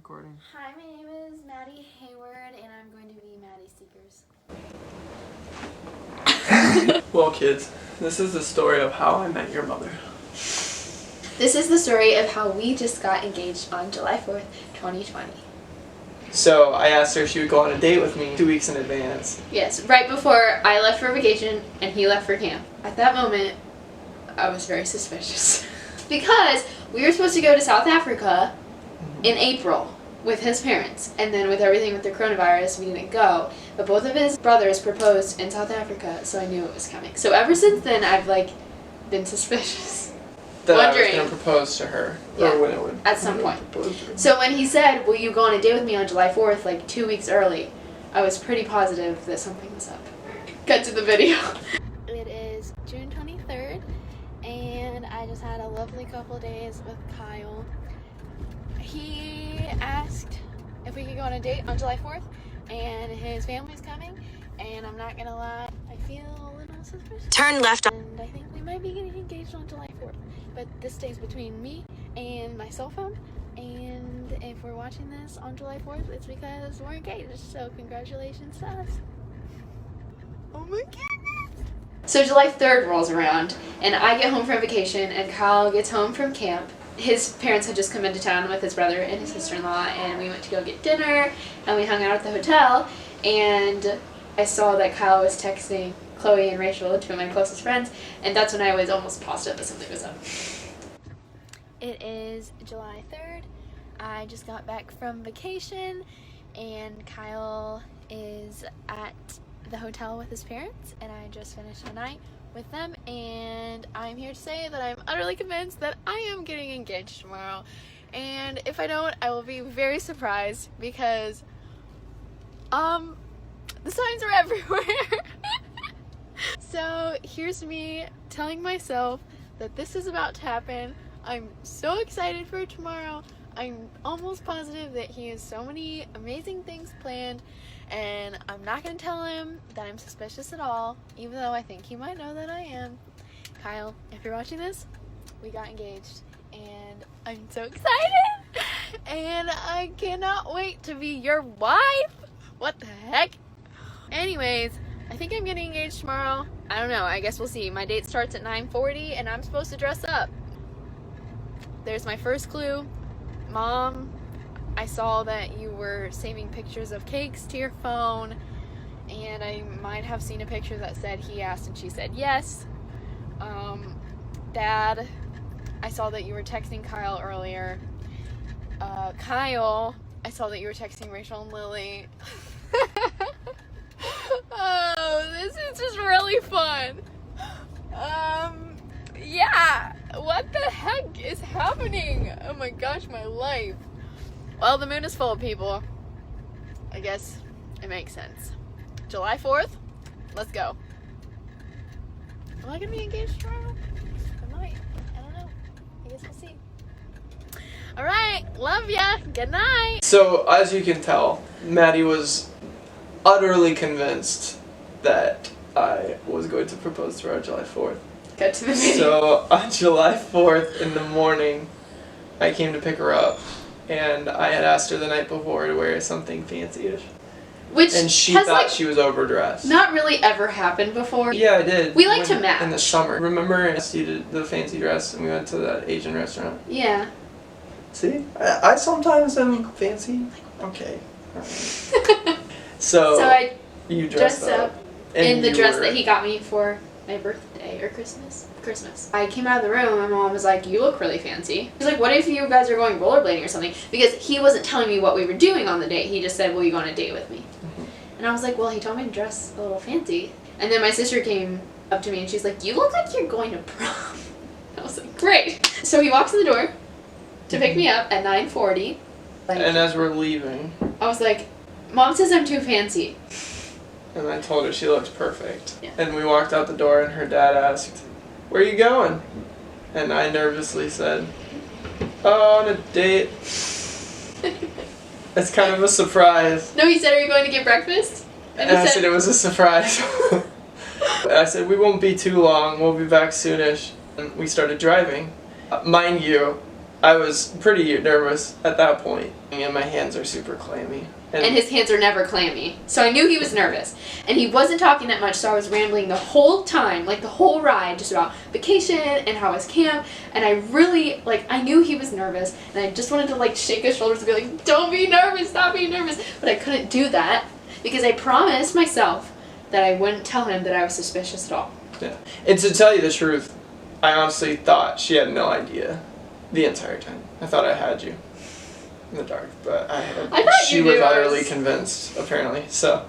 recording. Hi, my name is Maddie Hayward, and I'm going to be Maddie Seekers. Well, kids, this is the story of how I met your mother. This is the story of how we just got engaged on July 4th, 2020. So I asked her if she would go on a date with me 2 weeks in advance. Yes, right before I left for vacation and he left for camp. At that moment, I was very suspicious. Because we were supposed to go to South Africa in April with his parents, and then with everything with the coronavirus, we didn't go. But both of his brothers proposed in South Africa, so I knew it was coming. So ever since then, I've been suspicious. That Wondering. I was going to propose to her. Yeah, or when it would. at some point. So when he said, will you go on a date with me on July 4th, like 2 weeks early, I was pretty positive that something was up. Cut to the video. It is June 23rd, and I just had a lovely couple of days with Kyle. He asked if we could go on a date on July 4th, and his family's coming, and I'm not gonna lie, I feel a little suspicious. Turn left. And I think we might be getting engaged on July 4th, but this stays between me and my cell phone, and if we're watching this on July 4th, it's because we're engaged, so congratulations to us. Oh my goodness! So July 3rd rolls around, and I get home from vacation, and Kyle gets home from camp. His parents had just come into town with his brother and his sister-in-law, and we went to go get dinner, and we hung out at the hotel, and I saw that Kyle was texting Chloe and Rachel, two of my closest friends, and that's when I was almost positive that something was up. It is July 3rd. I just got back from vacation, and Kyle is at the hotel with his parents, and I just finished the night with them, and I'm here to say that I'm utterly convinced that I am getting engaged tomorrow. And if I don't, I will be very surprised, because the signs are everywhere. So here's me telling myself that this is about to happen. I'm so excited for tomorrow. I'm almost positive that he has so many amazing things planned, and I'm not going to tell him that I'm suspicious at all, even though I think he might know that I am. Kyle, if you're watching this, we got engaged, and I'm so excited, and I cannot wait to be your wife. What the heck? Anyways, I think I'm getting engaged tomorrow. I don't know, I guess we'll see. My date starts at 9:40, and I'm supposed to dress up. There's my first clue. Mom, I saw that you were saving pictures of cakes to your phone, and I might have seen a picture that said he asked and she said yes. Dad, I saw that you were texting Kyle earlier. Kyle, I saw that you were texting Rachel and Lily. Oh, this is just really fun. Yeah, what the heck is happening? Oh my gosh, my life. Well, the moon is full of people. I guess it makes sense. July 4th, let's go. Am I gonna be engaged tomorrow? I might. I don't know. I guess we'll see. Alright, love ya. Good night. So, as you can tell, Maddie was utterly convinced that I was going to propose to her on July 4th. Cut to the video. So, on July 4th in the morning, I came to pick her up, and I had asked her the night before to wear something fancy-ish. Which And she has thought she was overdressed. not really ever happened before. Yeah, I did. We like to match. In the summer. Remember I asked you to the fancy dress and we went to that Asian restaurant? Yeah. See? I sometimes am fancy. Okay. Alright. So I you dressed up. in the you dress were- that he got me for my birthday or Christmas. I came out of the room and my mom was like, you look really fancy. She's like, what if you guys are going rollerblading or something? Because he wasn't telling me what we were doing on the date. He just said, will you go on a date with me? Mm-hmm. And I was like, well, he told me to dress a little fancy. And then my sister came up to me and she's like, you look like you're going to prom. I was like, great. So he walks in the door to pick me up at 9:40. And as we're leaving, I was like, Mom says I'm too fancy. and I told her she looks perfect. Yeah. And we walked out the door and her dad asked, where are you going? And I nervously said, oh, on a date. It's kind of a surprise. No, he said, are you going to get breakfast? And I said it was a surprise. I said, we won't be too long, we'll be back soonish. And we started driving. Mind you, I was pretty nervous at that point, and my hands are super clammy. And his hands are never clammy. So I knew he was nervous. And he wasn't talking that much, so I was rambling the whole time, like the whole ride, just about vacation and how was camp. And I really, like, I knew he was nervous, and I just wanted to, like, shake his shoulders and be like, don't be nervous, stop being nervous. But I couldn't do that because I promised myself that I wouldn't tell him that I was suspicious at all. Yeah. And to tell you the truth, I honestly thought she had no idea the entire time. I thought I had you in the dark, but she was utterly convinced, apparently. So,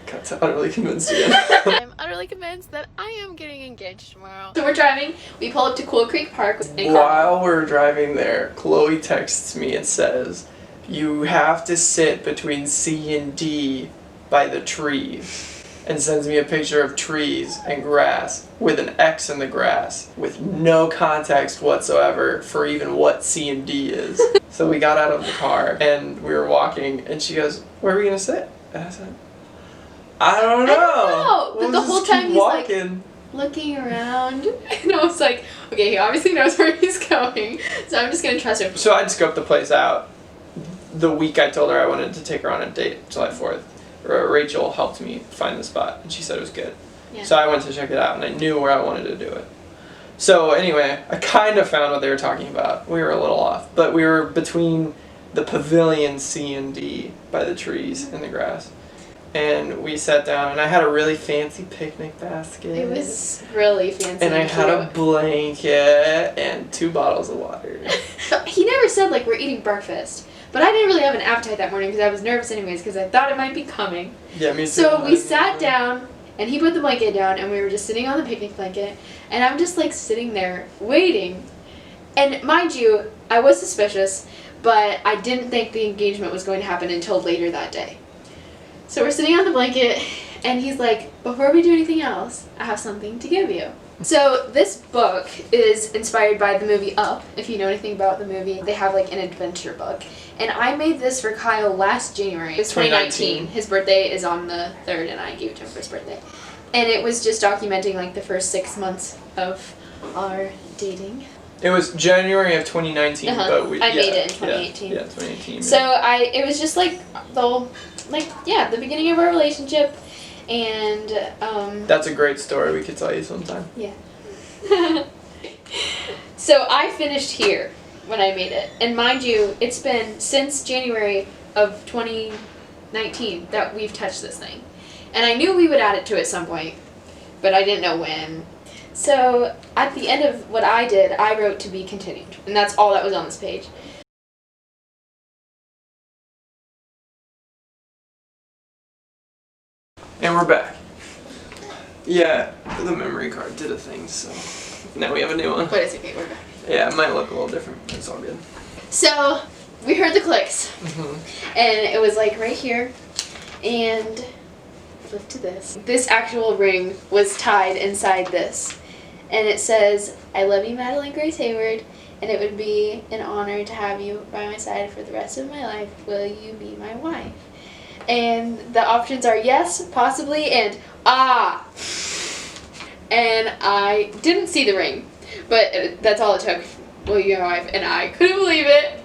got to utterly convinced again. I'm utterly convinced that I am getting engaged tomorrow. So we're driving. We pull up to Cool Creek Park. While we're driving there, Chloe texts me and says, "You have to sit between C and D by the trees." And sends me a picture of trees and grass with an X in the grass with no context whatsoever for even what C and D is. So we got out of the car and we were walking and she goes, "Where are we gonna sit?" And I said, I don't know. But the whole time he's walking, like looking around. And I was like, okay, he obviously knows where he's going, so I'm just gonna trust him. So I'd scoped the place out the week I told her I wanted to take her on a date, July 4th. Rachel helped me find the spot and she said it was good. Yeah. So I went to check it out and I knew where I wanted to do it. So anyway, I kind of found what they were talking about. We were a little off, but we were between the pavilion C and D by the trees and the grass. And we sat down and I had a really fancy picnic basket. It was really fancy. And I had a blanket and 2 bottles of water. He never said, like, we're eating breakfast. But I didn't really have an appetite that morning because I was nervous anyways because I thought it might be coming. Yeah, me too. So we sat down and he put the blanket down and we were just sitting on the picnic blanket and I'm just like sitting there waiting. And mind you, I was suspicious, but I didn't think the engagement was going to happen until later that day. So we're sitting on the blanket and he's like, before we do anything else, I have something to give you. So this book is inspired by the movie Up. If you know anything about the movie, they have like an adventure book. And I made this for Kyle last January. It was 2019. His birthday is on the 3rd and I gave it to him for his birthday. And it was just documenting like the first 6 months of our dating. It was January of 2019, but I made it in 2018. Yeah, 2018. So it was just like the beginning of our relationship. And that's a great story we could tell you sometime. Yeah. So I finished here when I made it. And mind you, it's been since January of 2019 that we've touched this thing. And I knew we would add it to at some point, but I didn't know when. So at the end of what I did, I wrote to be continued. And that's all that was on this page. And we're back. Yeah, the memory card did a thing, so now we have a new one. But it's okay, we're back. Yeah, it might look a little different, but it's all good. So we heard the clicks. Mm-hmm. And it was like right here. And flip to this. This actual ring was tied inside this. And it says, I love you, Madeline Grace Hayward, and it would be an honor to have you by my side for the rest of my life. Will you be my wife? And the options are yes, possibly, and ah. And I didn't see the ring, but that's all it took. Will you be my wife? And I couldn't believe it.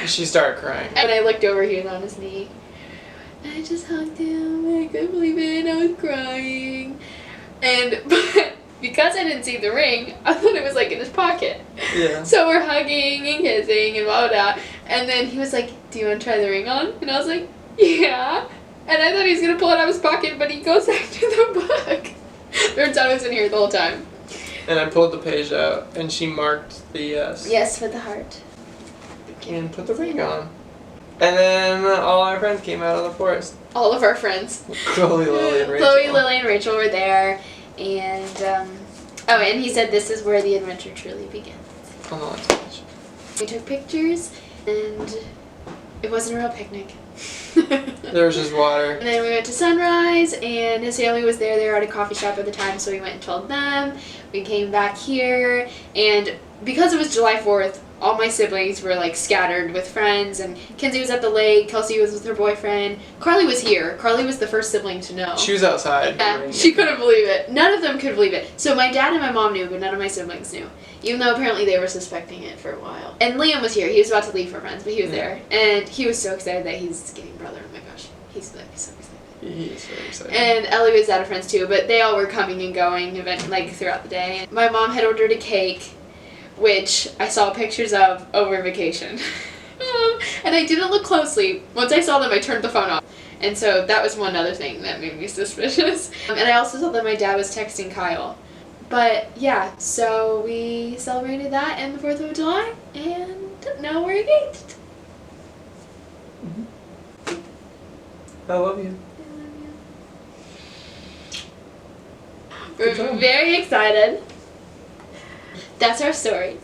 She started crying. And I looked over, he was on his knee. And I just hugged him, and I couldn't believe it, and I was crying. But because I didn't see the ring, I thought it was like in his pocket. Yeah. So we're hugging and kissing and blah, blah, blah. And then he was like, do you want to try the ring on? And I was like, yeah. And I thought he was going to pull it out of his pocket, but he goes back to the book. Turns out it was in here the whole time. And I pulled the page out, and she marked the yes. Yes, with the heart. And put the ring on. And then all our friends came out of the forest. All of our friends. Chloe, Lily, and Rachel. Chloe, Lily, and Rachel were there. And, and he said this is where the adventure truly begins. On the last page. We took pictures, and it wasn't a real picnic. There was just water. And then we went to Sunrise, and his family was there. They were at a coffee shop at the time, so we went and told them. We came back here, and because it was July 4th, all my siblings were like scattered with friends, and Kinsey was at the lake, Kelsey was with her boyfriend, Carly was here. Carly was the first sibling to know. She was outside. Yeah, she couldn't believe it. None of them could believe it. So my dad and my mom knew, but none of my siblings knew. Even though apparently they were suspecting it for a while. And Liam was here. He was about to leave for friends, but he was there. And he was so excited that he's getting brother. Oh my gosh. He's so excited. He is very excited. And Ellie was at a friend's too, but they all were coming and going throughout the day. My mom had ordered a cake, which I saw pictures of over vacation. And I didn't look closely. Once I saw them, I turned the phone off. And so that was one other thing that made me suspicious. And I also saw that my dad was texting Kyle. But yeah, so we celebrated that and the 4th of July, and now we're engaged. I love you. We're very excited. That's our story.